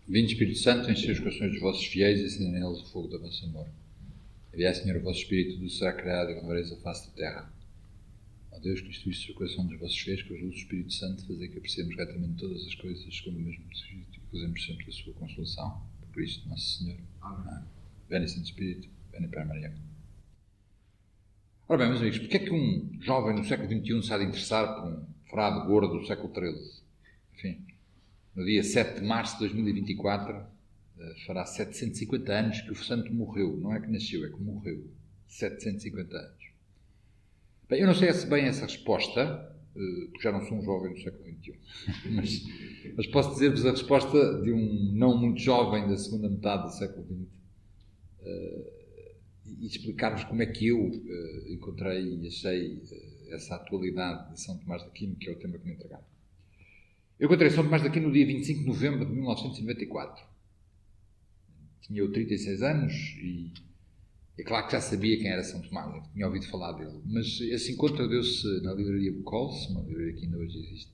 Vinde Espírito Santo, enchei os corações dos vossos fiéis e acendei neles o fogo da vossa amor. Enviai, Senhor, o vosso Espírito, tudo será criado e renovareis a face da terra. Ó Deus, que instruíste o coração dos vossos fiéis com as luzes do Espírito Santo, fazei que apreciemos retamente todas as coisas segundo o mesmo Espírito e gozemos sempre da sua consolação. Por Cristo nosso Senhor. Amém. Veni, Santo Espírito, veni para Maria. Ora bem, meus amigos, porque é que um jovem do século XXI se há de interessar por um frade gordo do século XIII? Enfim, no dia 7 de março de 2024, fará 750 anos que o santo morreu. Não é que nasceu, é que morreu. 750 anos. Bem, eu não sei se bem essa resposta, porque já não sou um jovem do século XXI, mas posso dizer-vos a resposta de um não muito jovem da segunda metade do século XX, e explicar-vos como é que eu encontrei e achei essa atualidade de São Tomás de Aquino, que é o tema que me entregaram. Eu encontrei São Tomás de Aquino no dia 25 de novembro de 1994. Tinha eu 36 anos e é claro que já sabia quem era São Tomás, eu tinha ouvido falar dele, mas esse encontro deu-se na livraria Bucols, uma livraria que ainda hoje existe,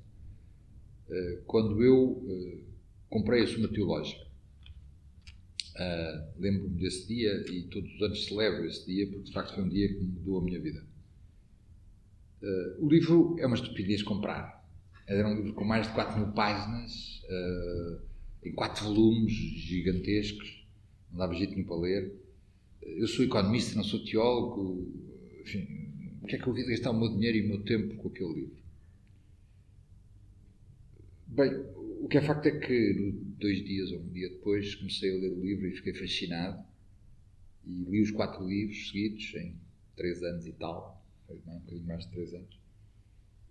quando eu comprei a Suma Teológica. Lembro-me desse dia e todos os anos celebro esse dia porque de facto foi um dia que mudou a minha vida. O livro é uma estupidez comprar. Era um livro com mais de 4.000 páginas, em 4 volumes gigantescos, não dava jeito nenhum para ler. Eu sou economista, não sou teólogo, enfim, o que é que eu vi de gastar o meu dinheiro e o meu tempo com aquele livro? Bem, o que é facto é que 2 dias ou um dia depois comecei a ler o livro e fiquei fascinado e li os 4 livros seguidos em 3 anos e tal, um bocadinho mais de 3 anos.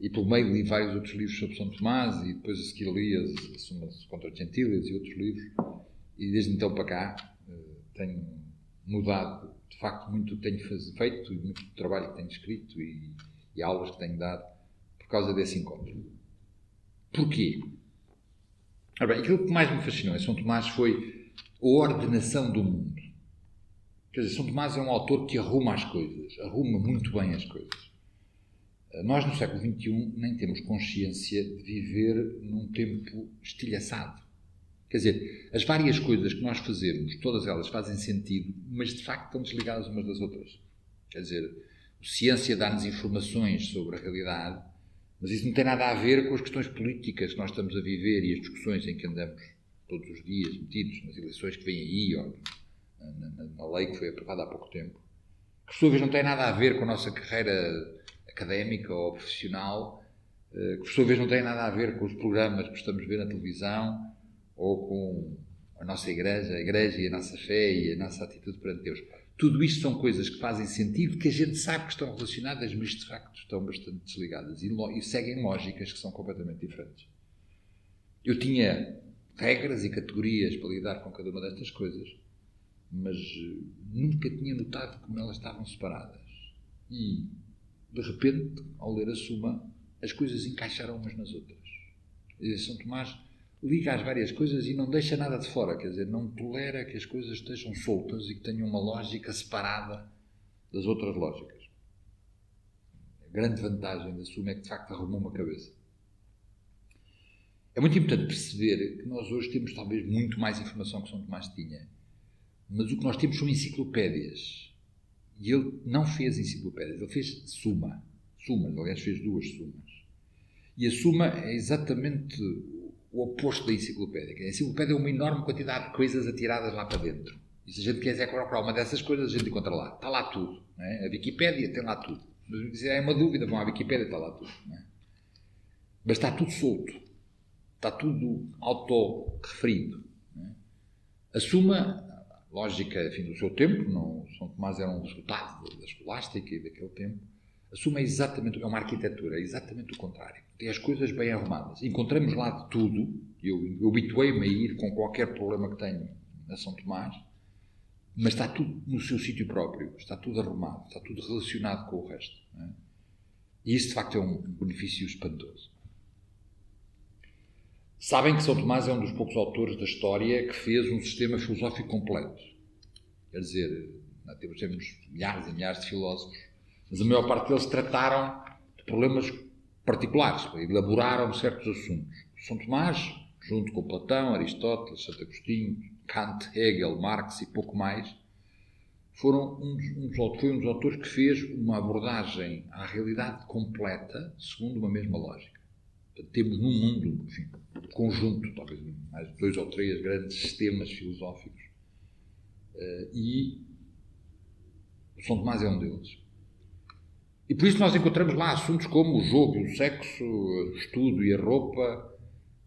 E pelo meio li vários outros livros sobre São Tomás e depois a seguir li as Sumas contra Gentilias e outros livros. E desde então para cá tenho mudado, de facto, muito o que tenho feito e muito trabalho que tenho escrito e aulas que tenho dado por causa desse encontro. Porquê? Ora bem, aquilo que mais me fascinou em São Tomás foi a ordenação do mundo. Quer dizer, São Tomás é um autor que arruma as coisas, arruma muito bem as coisas. Nós, no século XXI, nem temos consciência de viver num tempo estilhaçado. Quer dizer, as várias coisas que nós fazemos, todas elas fazem sentido, mas de facto estão desligadas umas das outras. Quer dizer, a ciência dá-nos informações sobre a realidade, mas isso não tem nada a ver com as questões políticas que nós estamos a viver e as discussões em que andamos todos os dias metidos, nas eleições que vêm aí, ou na lei que foi aprovada há pouco tempo, que por sua vez não tem nada a ver com a nossa carreira académica ou profissional, que por sua vez não tem nada a ver com os programas que estamos a ver na televisão ou com a nossa igreja, a igreja e a nossa fé e a nossa atitude perante Deus. Tudo isto são coisas que fazem sentido, que a gente sabe que estão relacionadas, mas de facto estão bastante desligadas e seguem lógicas que são completamente diferentes. Eu tinha regras e categorias para lidar com cada uma destas coisas, mas nunca tinha notado como elas estavam separadas. E, de repente, ao ler a Suma, as coisas encaixaram umas nas outras. E São Tomás liga as várias coisas e não deixa nada de fora, quer dizer, não tolera que as coisas estejam soltas e que tenham uma lógica separada das outras lógicas. A grande vantagem da Suma é que, de facto, arrumou uma cabeça. É muito importante perceber que nós hoje temos, talvez, muito mais informação que São Tomás tinha, mas o que nós temos são enciclopédias. E ele não fez enciclopédias, ele fez Sumas, aliás, fez 2 Sumas. E a Suma é exatamente o oposto da enciclopédia. A enciclopédia é uma enorme quantidade de coisas atiradas lá para dentro. E se a gente quiser procurar uma dessas coisas, a gente encontra lá. Está lá tudo. Não é? A Wikipédia tem lá tudo. Mas se é uma dúvida, vão à Wikipédia, está lá tudo. Não é? Mas está tudo solto. Está tudo autorreferido. Não é? A Suma, lógica, enfim, do seu tempo, não, São Tomás era um resultado da escolástica e daquele tempo. A Suma é uma arquitetura, é exatamente o contrário. Tem as coisas bem arrumadas. Encontramos lá de tudo. Eu habituei-me a ir com qualquer problema que tenho a São Tomás, mas está tudo no seu sítio próprio, está tudo arrumado, está tudo relacionado com o resto. Não é? E isso, de facto, é um benefício espantoso. Sabem que São Tomás é um dos poucos autores da história que fez um sistema filosófico completo. Quer dizer, temos milhares e milhares de filósofos, mas a maior parte deles trataram de problemas particulares, elaboraram certos assuntos. São Tomás junto com Platão, Aristóteles, Santo Agostinho, Kant, Hegel, Marx e pouco mais, foi um dos autores que fez uma abordagem à realidade completa segundo uma mesma lógica. Portanto, temos num mundo, enfim, conjunto, talvez mais 2 ou 3 grandes sistemas filosóficos, e São Tomás é um deles. E por isso nós encontramos lá assuntos como o jogo, o sexo, o estudo e a roupa,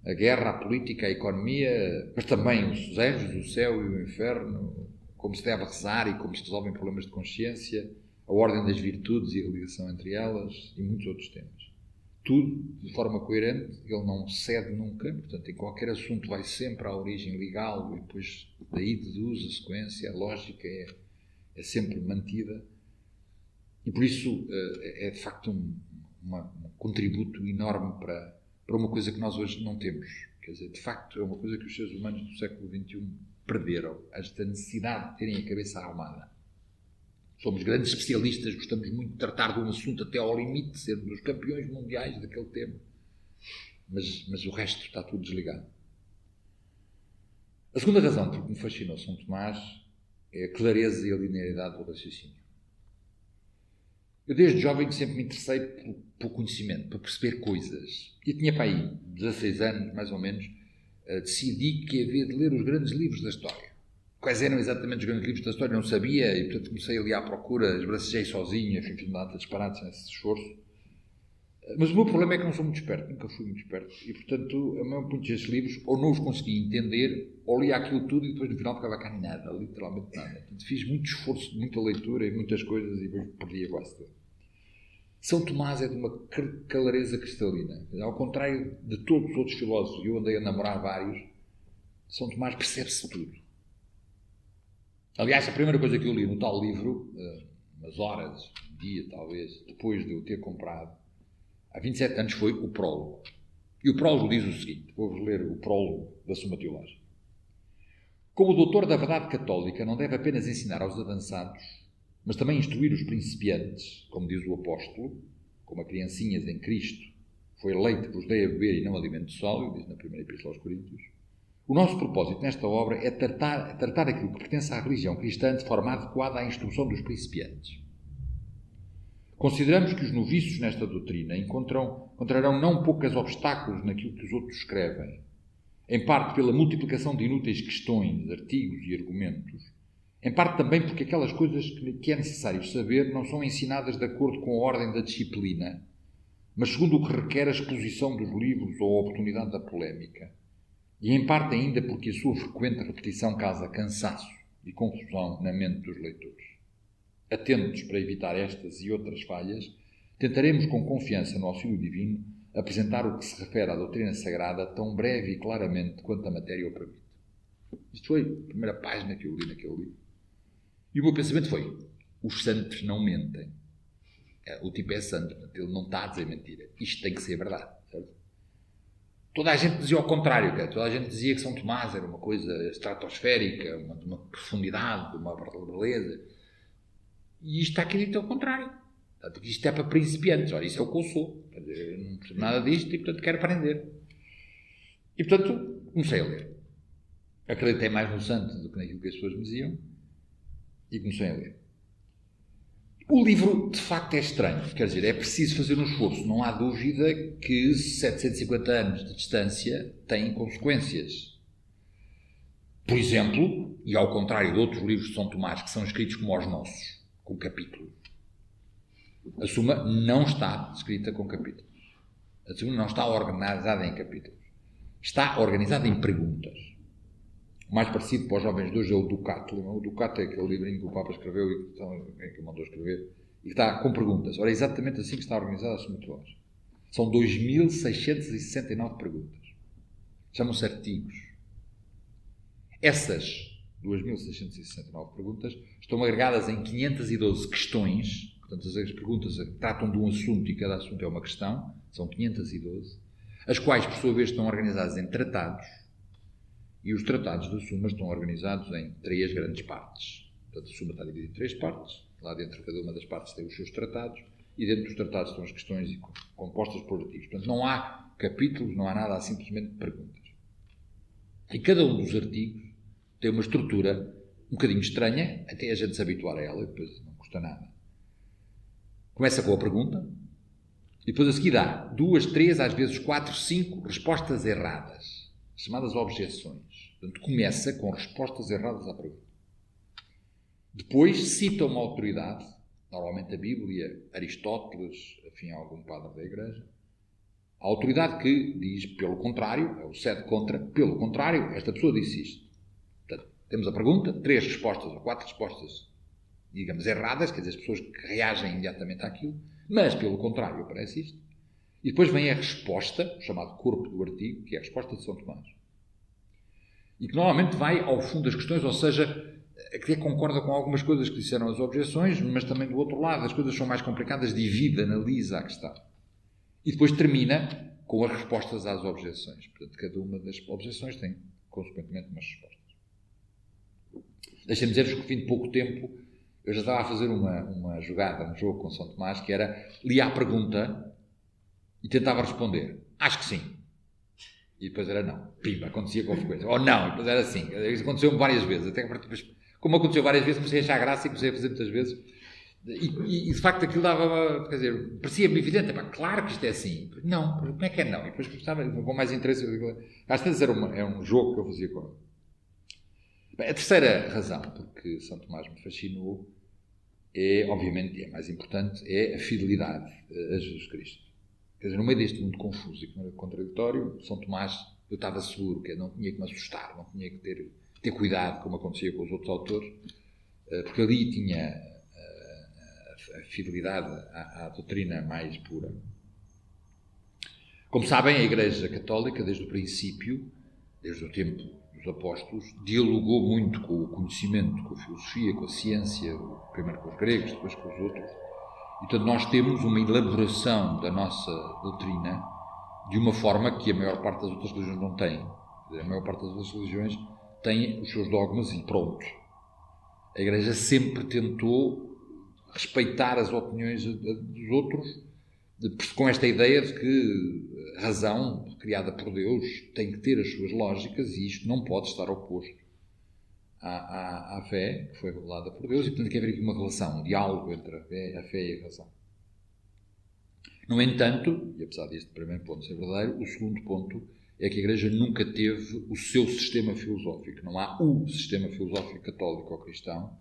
a guerra, a política, a economia, mas também os anjos, o céu e o inferno, como se deve rezar e como se resolvem problemas de consciência, a ordem das virtudes e a ligação entre elas e muitos outros temas. Tudo de forma coerente, ele não cede nunca, portanto, em qualquer assunto vai sempre à origem legal e depois daí deduz a sequência, a lógica é sempre mantida. E por isso é de facto um contributo enorme para uma coisa que nós hoje não temos. Quer dizer, de facto é uma coisa que os seres humanos do século XXI perderam, esta necessidade de terem a cabeça arrumada. Somos grandes especialistas, gostamos muito de tratar de um assunto até ao limite, sermos os campeões mundiais daquele tema, mas o resto está tudo desligado. A segunda razão por que me fascinou São Tomás é a clareza e a linearidade do raciocínio. Eu desde jovem sempre me interessei pelo conhecimento, para perceber coisas. E tinha para aí 16 anos, mais ou menos, decidi que havia de ler os grandes livros da história. Quais eram exatamente os grandes livros da história? Não sabia, e portanto comecei ali à procura, esbracejei sozinho, enfim, fiz uma data de disparates nesse esforço. Mas o meu problema é que não sou muito esperto, nunca fui muito esperto, e portanto, a maior parte desses livros, ou não os consegui entender, ou lia aquilo tudo e depois no final ficava cá nada, literalmente nada. Portanto, fiz muito esforço, muita leitura e muitas coisas e depois perdi a quase tudo. São Tomás é de uma clareza cristalina. Ao contrário de todos os outros filósofos, eu andei a namorar vários, São Tomás percebe-se tudo. Aliás, a primeira coisa que eu li no tal livro, umas horas, um dia talvez, depois de eu ter comprado, há 27 anos, foi o prólogo. E o prólogo diz o seguinte, vou-vos ler o prólogo da Suma Teológica. Como o doutor da verdade católica não deve apenas ensinar aos avançados, mas também instruir os principiantes, como diz o apóstolo, como a criancinhas em Cristo foi leite que vos dei a beber e não alimento sólido, diz na primeira epístola aos Coríntios. O nosso propósito nesta obra é tratar aquilo que pertence à religião cristã de forma adequada à instrução dos principiantes. Consideramos que os noviços nesta doutrina encontrarão não poucos obstáculos naquilo que os outros escrevem, em parte pela multiplicação de inúteis questões, artigos e argumentos, em parte também porque aquelas coisas que é necessário saber não são ensinadas de acordo com a ordem da disciplina, mas segundo o que requer a exposição dos livros ou a oportunidade da polémica. E em parte ainda porque a sua frequente repetição causa cansaço e confusão na mente dos leitores. Atentos para evitar estas e outras falhas, tentaremos com confiança no auxílio divino apresentar o que se refere à doutrina sagrada tão breve e claramente quanto a matéria o permite. Isto foi a primeira página que eu li naquele livro. E o meu pensamento foi, os santos não mentem. O tipo é santo, ele não está a dizer mentira. Isto tem que ser verdade, certo? Toda a gente dizia ao contrário, cara. Toda a gente dizia que São Tomás era uma coisa estratosférica, de uma profundidade, de uma beleza. E isto está aqui dito ao contrário. Portanto, isto é para principiantes. Olha, isso é o que eu sou. Eu não percebo nada disto e, portanto, quero aprender. E, portanto, comecei a ler. Acreditei mais no santo do que naquilo que as pessoas me diziam e comecei a ler. O livro, de facto, é estranho. Quer dizer, é preciso fazer um esforço. Não há dúvida que 750 anos de distância têm consequências. Por exemplo, e ao contrário de outros livros de São Tomás, que são escritos como os nossos, com capítulos, a Suma não está escrita com capítulos. A Suma não está organizada em capítulos. Está organizada em perguntas. O mais parecido para os jovens de hoje é o Ducato. O Ducato é aquele livrinho que o Papa escreveu e que mandou escrever, e que está com perguntas. Ora, é exatamente assim que está organizada a Suma Teológica. São 2.669 perguntas. Chamam-se artigos. Essas 2.669 perguntas estão agregadas em 512 questões. Portanto, as perguntas tratam de um assunto e cada assunto é uma questão. São 512. As quais, por sua vez, estão organizadas em tratados. E os tratados da Suma estão organizados em 3 grandes partes. Portanto, a Suma está dividida em 3 partes. Lá dentro, cada uma das partes tem os seus tratados. E dentro dos tratados estão as questões compostas por artigos. Portanto, não há capítulos, não há nada, há simplesmente perguntas. E cada um dos artigos tem uma estrutura um bocadinho estranha, até a gente se habituar a ela, e depois não custa nada. Começa com a pergunta, e depois a seguir dá 2, 3, às vezes 4, 5 respostas erradas, chamadas objeções. Portanto, começa com respostas erradas à pergunta. Depois cita uma autoridade, normalmente a Bíblia, Aristóteles, afim a algum padre da Igreja, a autoridade que diz, pelo contrário, é o sede contra, pelo contrário, esta pessoa disse isto. Portanto, temos a pergunta, 3 respostas ou 4 respostas, digamos, erradas, quer dizer, as pessoas que reagem imediatamente àquilo, mas, pelo contrário, aparece isto. E depois vem a resposta, o chamado corpo do artigo, que é a resposta de São Tomás. E que normalmente vai ao fundo das questões, ou seja, que até concorda com algumas coisas que disseram as objeções, mas também do outro lado, as coisas são mais complicadas, divide, analisa a questão. E depois termina com as respostas às objeções. Portanto, cada uma das objeções tem, consequentemente, umas respostas. Deixem-me dizer-vos que, ao fim de pouco tempo, eu já estava a fazer uma jogada, um jogo com São Tomás, que era, lia a pergunta e tentava responder. Acho que sim. E depois era não. Pimba, acontecia qualquer coisa. Ou não, e depois era sim. Isso aconteceu várias vezes. Até que depois, como aconteceu várias vezes, comecei a achar graça e comecei a fazer muitas vezes. E de facto aquilo dava, quer dizer, parecia-me evidente. Claro que isto é assim. Não, como é que é não? E depois começava com mais interesse. Às vezes era um jogo que eu fazia com ele. Bem, a terceira razão porque São Tomás me fascinou é, obviamente, e é mais importante, é a fidelidade a Jesus Cristo. Quer dizer, no meio deste mundo confuso e contraditório, São Tomás, eu estava seguro que não tinha que me assustar, não tinha que ter cuidado, como acontecia com os outros autores, porque ali tinha a fidelidade à doutrina mais pura. Como sabem, a Igreja Católica, desde o princípio, desde o tempo dos apóstolos, dialogou muito com o conhecimento, com a filosofia, com a ciência, primeiro com os gregos, depois com os outros. E, portanto, nós temos uma elaboração da nossa doutrina de uma forma que a maior parte das outras religiões não tem. A maior parte das outras religiões tem os seus dogmas e pronto. A Igreja sempre tentou respeitar as opiniões dos outros, com esta ideia de que a razão criada por Deus tem que ter as suas lógicas e isto não pode estar oposto à fé que foi revelada por Deus e, portanto, tem que haver aqui uma relação, um diálogo entre a fé e a razão. No entanto, e apesar deste primeiro ponto ser verdadeiro, o segundo ponto é que a Igreja nunca teve o seu sistema filosófico. Não há um sistema filosófico católico ou cristão.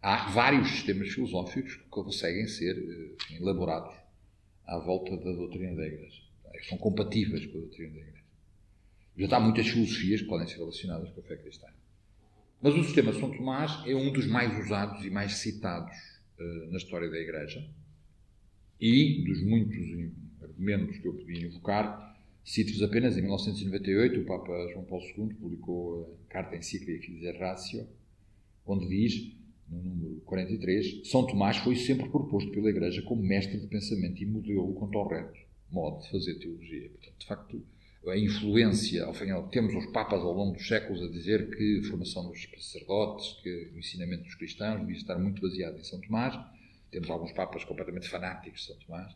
Há vários sistemas filosóficos que conseguem ser elaborados à volta da doutrina da Igreja. São compatíveis com a doutrina da Igreja. Já há muitas filosofias que podem ser relacionadas com a fé cristã. Mas o sistema de São Tomás é um dos mais usados e mais citados na história da Igreja. E, dos muitos argumentos que eu podia invocar, cito-vos apenas, em 1998, o Papa João Paulo II publicou a carta encíclica Fides Ratio, onde diz, no número 43, São Tomás foi sempre proposto pela Igreja como mestre de pensamento e modelo quanto ao reto modo de fazer teologia. Portanto, de facto, a influência, ao final, temos os papas ao longo dos séculos a dizer que a formação dos sacerdotes, que o ensinamento dos cristãos devia estar muito baseado em São Tomás. Temos alguns papas completamente fanáticos de São Tomás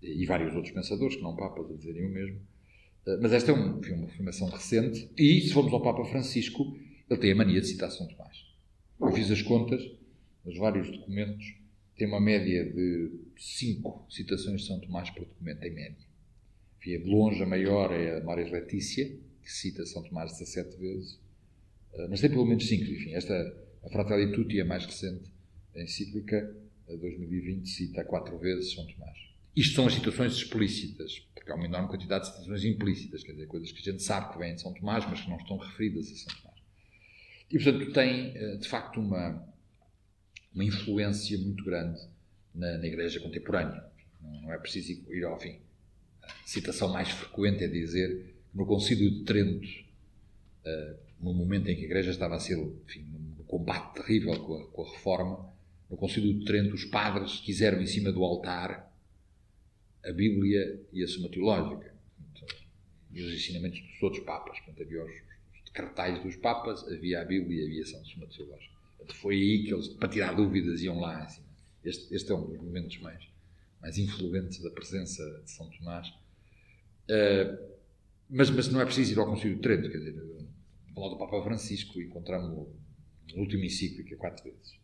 e vários outros pensadores que não papas a dizerem o mesmo. Mas esta é uma formação recente e, se formos ao Papa Francisco, ele tem a mania de citar São Tomás. Eu fiz as contas, os vários documentos têm uma média de 5 citações de São Tomás por documento, em média. Enfim, de longe a maior é a Maris Letícia, que cita São Tomás 17 vezes, mas tem pelo menos 5. Enfim, a Fratelli Tutti, a mais recente, a encíclica, a 2020, cita 4 vezes São Tomás. Isto são as citações explícitas, porque há uma enorme quantidade de citações implícitas, quer dizer, coisas que a gente sabe que vêm de São Tomás, mas que não estão referidas a São Tomás. E, portanto, tem, de facto, uma influência muito grande na Igreja contemporânea. Não é preciso ir ao fim. A citação mais frequente é dizer que no Concílio de Trento, no momento em que a Igreja estava a ser, enfim, num combate terrível com a Reforma, no Concílio de Trento os padres quiseram em cima do altar a Bíblia e a Suma Teológica e os ensinamentos dos outros papas. Portanto, havia os cartazes dos papas, havia a Bíblia e havia a Suma Teológica. Portanto, foi aí que eles, para tirar dúvidas, iam lá. Assim. Este é um dos momentos mais influentes da presença de São Tomás. Mas não é preciso ir ao Concílio de Trento, quer dizer, falar do Papa Francisco, encontramos-lo no último encíclica 4 vezes.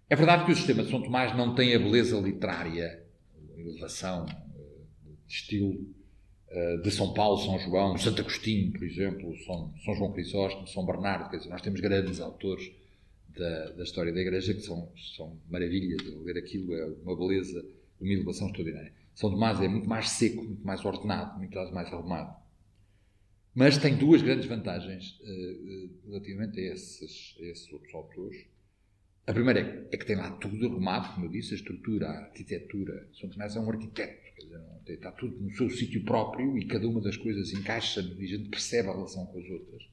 É verdade que o sistema de São Tomás não tem a beleza literária, a elevação de estilo de São Paulo, São João, Santo Agostinho, por exemplo, São João Crisóstomo, São Bernardo. Quer dizer, nós temos grandes autores da história da Igreja que são maravilhas. Ler aquilo é uma beleza, uma elevação extraordinária. São Tomás é muito mais seco, muito mais ordenado, muito mais arrumado. Mas tem duas grandes vantagens relativamente a esses outros autores. A primeira é que tem lá tudo arrumado, como eu disse, a estrutura, a arquitetura. São Tomás é um arquiteto, quer dizer, está tudo no seu sítio próprio e cada uma das coisas encaixa e a gente percebe a relação com as outras.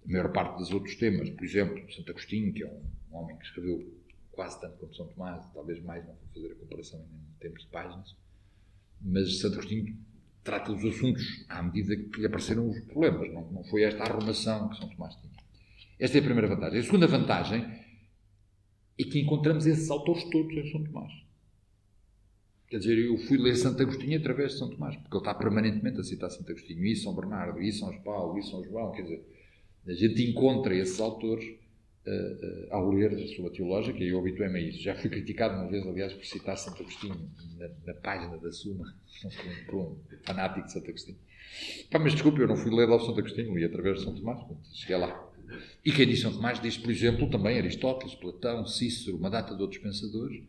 A maior parte dos outros temas, por exemplo, Santo Agostinho, que é um homem que escreveu quase tanto como São Tomás, talvez mais, não vou fazer a comparação em termos de páginas, mas Santo Agostinho trata os assuntos à medida que lhe apareceram os problemas, não foi esta arrumação que São Tomás tinha. Esta é a primeira vantagem. A segunda vantagem é que encontramos esses autores todos em São Tomás. Quer dizer, eu fui ler Santo Agostinho através de São Tomás, porque ele está permanentemente a citar Santo Agostinho, e São Bernardo, e São Paulo, e São João. Quer dizer, a gente encontra esses autores ao ler a sua teológica, e eu habituei-me a isso. Já fui criticado uma vez, aliás, por citar Santo Agostinho na página da Suma, por um fanático de Santo Agostinho. Mas desculpe, eu não fui ler lá o Santo Agostinho, li através de São Tomás, cheguei lá. E quem diz São Tomás diz, por exemplo, também Aristóteles, Platão, Cícero, uma data de outros pensadores.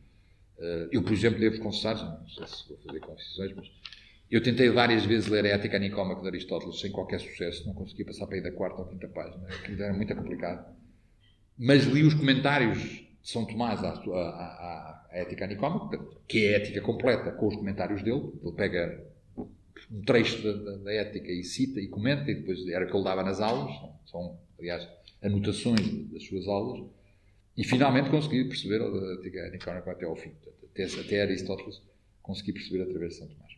Eu, por exemplo, devo confessar, não sei se vou fazer confissões, mas eu tentei várias vezes ler a Ética Nicómaca de Aristóteles sem qualquer sucesso, não conseguia passar para aí da 4ª ou 5ª página, aquilo era muito complicado. Mas li os comentários de São Tomás à Ética Nicómaca, que é a ética completa, com os comentários dele. Ele pega um trecho da Ética e cita e comenta, e depois era o que ele dava nas aulas, são aliás, anotações das suas aulas, e finalmente consegui perceber a Ética Nicómaca até ao fim. Até Aristóteles consegui perceber através de São Tomás.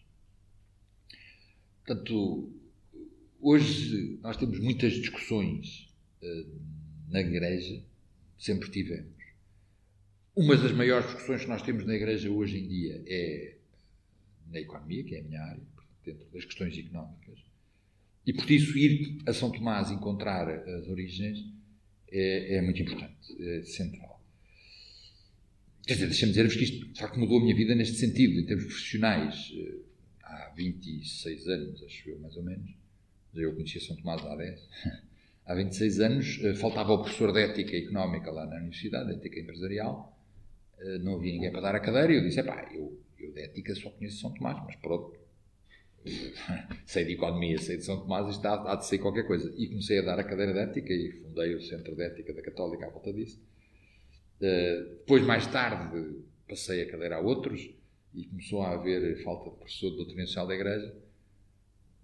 Portanto, hoje nós temos muitas discussões na Igreja, sempre tivemos. Uma das maiores discussões que nós temos na Igreja hoje em dia é na economia, que é a minha área, dentro das questões económicas. E por isso ir a São Tomás encontrar as origens é muito importante, é central. Quer dizer, deixa-me dizer-vos que isto de facto mudou a minha vida neste sentido, em termos profissionais. Há 26 anos, acho eu, mais ou menos, eu conhecia São Tomás há 10, há 26 anos, faltava o professor de Ética Económica lá na Universidade, Ética Empresarial, não havia ninguém para dar a cadeira, e eu disse, eu de Ética só conheço São Tomás, mas pronto, sei de Economia, sei de São Tomás, isto há de ser qualquer coisa. E comecei a dar a cadeira de Ética e fundei o Centro de Ética da Católica à volta disso. Depois, mais tarde, passei a cadeira a outros e começou a haver falta de professor de Doutrina Social da Igreja.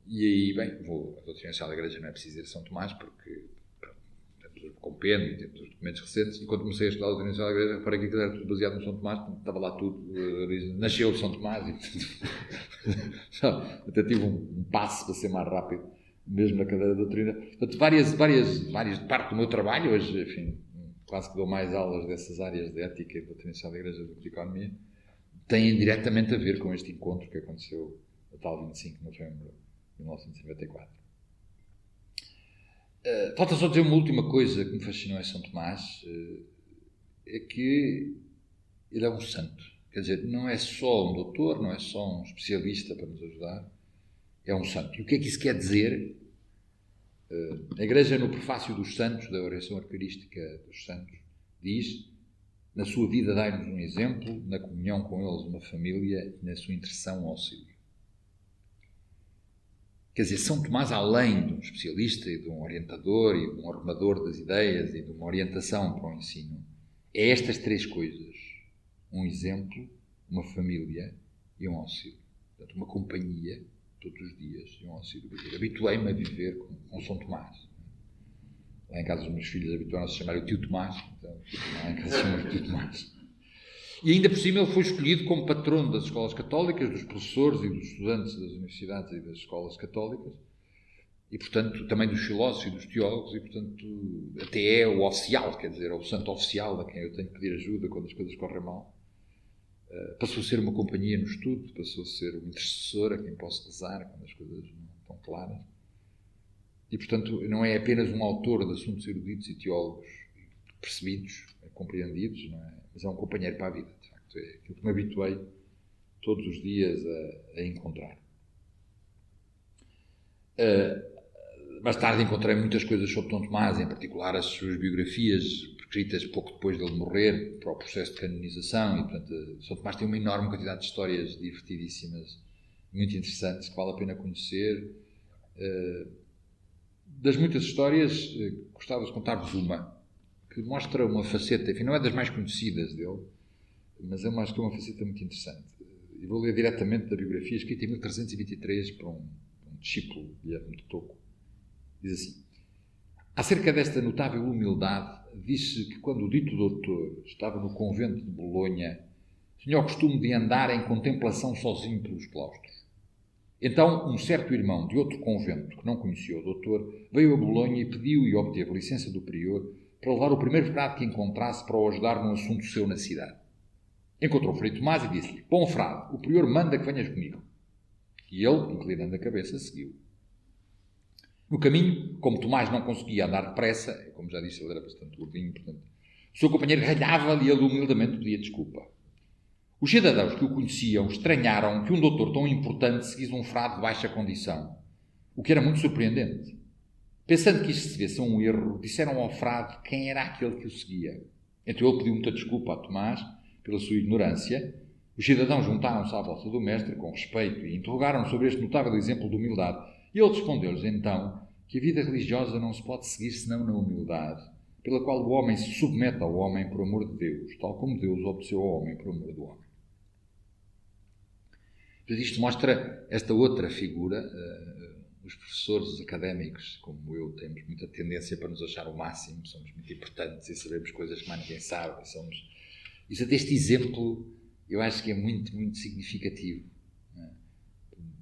E aí, bem, a Doutrina Social da Igreja não é preciso ir a São Tomás, porque temos o compêndio, temos os documentos recentes, e quando comecei a estudar a Doutrina Social da Igreja, reparei que aquilo era tudo baseado no São Tomás, estava lá tudo, nasceu de São Tomás, e até tive um passo para ser mais rápido, mesmo na cadeira de doutrina. Portanto, várias parte do meu trabalho, hoje, enfim, quase que dou mais aulas dessas áreas de Ética e de Doutrina Social da Igreja do que de Economia, têm diretamente a ver com este encontro que aconteceu no tal 25 de novembro de 1954. Falta só dizer uma última coisa que me fascinou em São Tomás, é que ele é um santo. Quer dizer, não é só um doutor, não é só um especialista para nos ajudar, é um santo. E o que é que isso quer dizer? A Igreja, no prefácio dos santos, da oração eucarística dos santos, diz: na sua vida dai-nos um exemplo, na comunhão com eles uma família e na sua intercessão um auxílio. Quer dizer, São Tomás, além de um especialista e de um orientador e de um arrumador das ideias e de uma orientação para o ensino, é estas 3 coisas: um exemplo, uma família e um auxílio. Portanto, uma companhia todos os dias e um auxílio. Habituei-me a viver com São Tomás. Lá em casa os meus filhos habituaram-se a chamar o tio Tomás, então lá em casa chamam o tio Tomás. E ainda por cima ele foi escolhido como patrono das escolas católicas, dos professores e dos estudantes das universidades e das escolas católicas, e portanto também dos filósofos e dos teólogos, e portanto até é o oficial, quer dizer, é o santo oficial a quem eu tenho que pedir ajuda quando as coisas correm mal. Passou a ser uma companhia no estudo, passou a ser um intercessor a quem posso rezar quando as coisas não estão claras. e, portanto, não é apenas um autor de assuntos eruditos e teólogos percebidos, compreendidos, não é? Mas é um companheiro para a vida, de facto. É aquilo que me habituei todos os dias a encontrar. Mais tarde encontrei muitas coisas sobre São Tomás, em particular as suas biografias, escritas pouco depois dele morrer, para o processo de canonização, e, portanto, São Tomás tem uma enorme quantidade de histórias divertidíssimas, muito interessantes, que vale a pena conhecer. Das muitas histórias, gostava de contar-vos uma, que mostra uma faceta, enfim, não é das mais conhecidas dele, mas é uma faceta muito interessante. E vou ler diretamente da biografia, escrita em 1323 por um discípulo, Guilherme de Tocco. Diz assim: acerca desta notável humildade, diz-se que quando o dito doutor estava no convento de Bolonha, tinha o costume de andar em contemplação sozinho pelos claustros. Então, um certo irmão de outro convento, que não conhecia o doutor, veio a Bolonha e pediu e obteve licença do prior para levar o primeiro frade que encontrasse para o ajudar num assunto seu na cidade. Encontrou o Frei Tomás e disse-lhe: bom frade, o prior manda que venhas comigo. E ele, inclinando a cabeça, seguiu. No caminho, como Tomás não conseguia andar depressa, como já disse, ele era bastante gordinho, portanto, o seu companheiro ralhava-lhe e ele humildemente pedia desculpa. Os cidadãos que o conheciam estranharam que um doutor tão importante seguisse um frade de baixa condição, o que era muito surpreendente. Pensando que isto se devesse a um erro, disseram ao frade quem era aquele que o seguia. Então ele pediu muita desculpa a Tomás pela sua ignorância. Os cidadãos juntaram-se à volta do mestre com respeito e interrogaram sobre este notável exemplo de humildade. E ele respondeu-lhes então que a vida religiosa não se pode seguir senão na humildade, pela qual o homem se submete ao homem por amor de Deus, tal como Deus obedeceu ao homem por amor do homem. Isto mostra esta outra figura. Os professores académicos, como eu, temos muita tendência para nos achar o máximo, somos muito importantes e sabemos coisas que mais ninguém sabe. Isso até este exemplo, eu acho que é muito, muito significativo, né,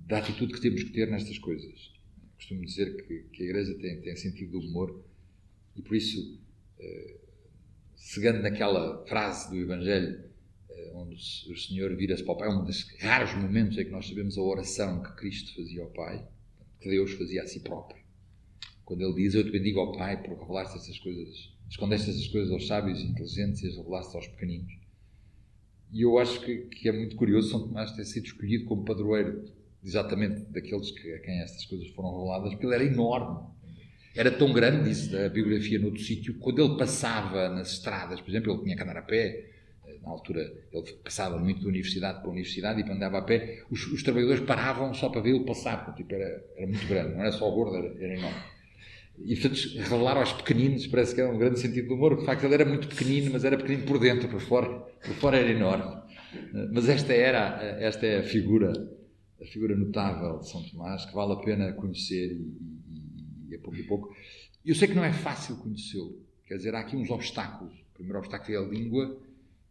da atitude que temos que ter nestas coisas. Costumo dizer que a Igreja tem sentido do humor e, por isso, cegando naquela frase do Evangelho, onde o Senhor vira-se para o Pai, é um dos raros momentos em que nós sabemos a oração que Cristo fazia ao Pai, que Deus fazia a si próprio. Quando Ele diz: eu te bendigo ao Pai por revelaste essas coisas, escondeste essas coisas aos sábios e inteligentes e as revelaste aos pequeninos. E eu acho que é muito curioso São Tomás ter sido escolhido como padroeiro exatamente daqueles a quem estas coisas foram reveladas, porque ele era enorme. Era tão grande, diz a biografia noutro sítio, quando ele passava nas estradas, por exemplo, ele tinha que andar a pé. Na altura, ele passava muito de universidade para universidade e, quando andava a pé, os trabalhadores paravam só para vê-lo passar, porque tipo, era muito grande, não era só gordo, era enorme. E, portanto, revelar aos pequeninos, parece que era um grande sentido de humor. De facto, ele era muito pequenino, mas era pequenino por dentro, por fora era enorme. Mas esta é a figura notável de São Tomás, que vale a pena conhecer e a pouco e pouco. Eu sei que não é fácil conhecê-lo, quer dizer, há aqui uns obstáculos. O primeiro obstáculo é a língua.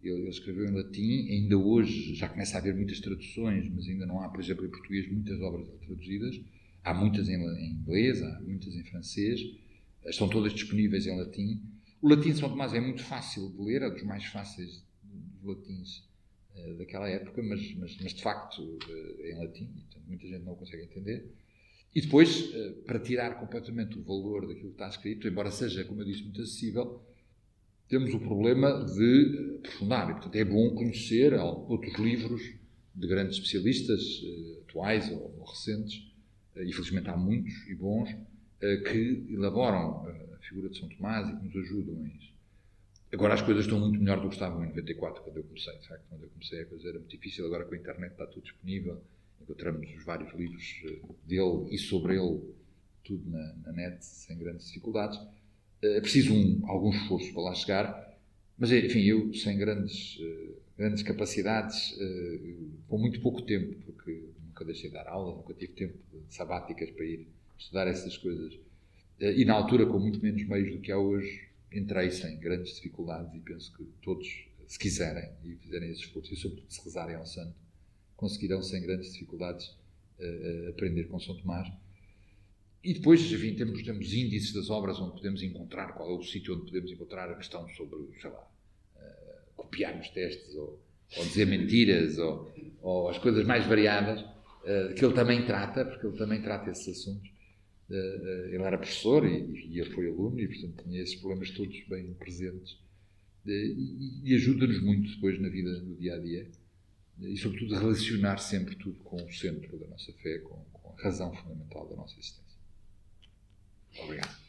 Ele escreveu em latim, ainda hoje já começa a haver muitas traduções, mas ainda não há, por exemplo, em português muitas obras traduzidas. Há muitas em inglês, há muitas em francês, estão todas disponíveis em latim. O latim de São Tomás é muito fácil de ler, é dos mais fáceis dos latins daquela época, mas de facto é em latim, então muita gente não o consegue entender. E depois, para tirar completamente o valor daquilo que está escrito, embora seja, como eu disse, muito acessível, temos o problema de aprofundar. E, portanto, é bom conhecer outros livros de grandes especialistas, atuais ou recentes, e felizmente há muitos e bons, que elaboram a figura de São Tomás e que nos ajudam a isso. Agora as coisas estão muito melhor do que estavam em 94, quando eu comecei. De facto, quando eu comecei a coisa era muito difícil. Agora com a internet está tudo disponível. Encontramos os vários livros dele e sobre ele, tudo na net, sem grandes dificuldades. É preciso algum esforço para lá chegar, mas, enfim, eu, sem grandes capacidades, com muito pouco tempo, porque nunca deixei de dar aula, nunca tive tempo de sabáticas para ir estudar essas coisas, e na altura, com muito menos meios do que há hoje, entrei sem grandes dificuldades, e penso que todos, se quiserem e fizerem esse esforço, e sobretudo se rezarem ao santo, conseguirão sem grandes dificuldades aprender com São Tomás. E depois, enfim, temos índices das obras onde podemos encontrar, qual é o sítio onde podemos encontrar a questão sobre, sei lá, copiar os testes, ou dizer mentiras, ou as coisas mais variadas, que ele também trata, porque ele também trata esses assuntos. Ele era professor e ele foi aluno e, portanto, tinha esses problemas todos bem presentes. E ajuda-nos muito depois na vida, no dia-a-dia. E, sobretudo, a relacionar sempre tudo com o centro da nossa fé, com a razão fundamental da nossa existência. Obrigado.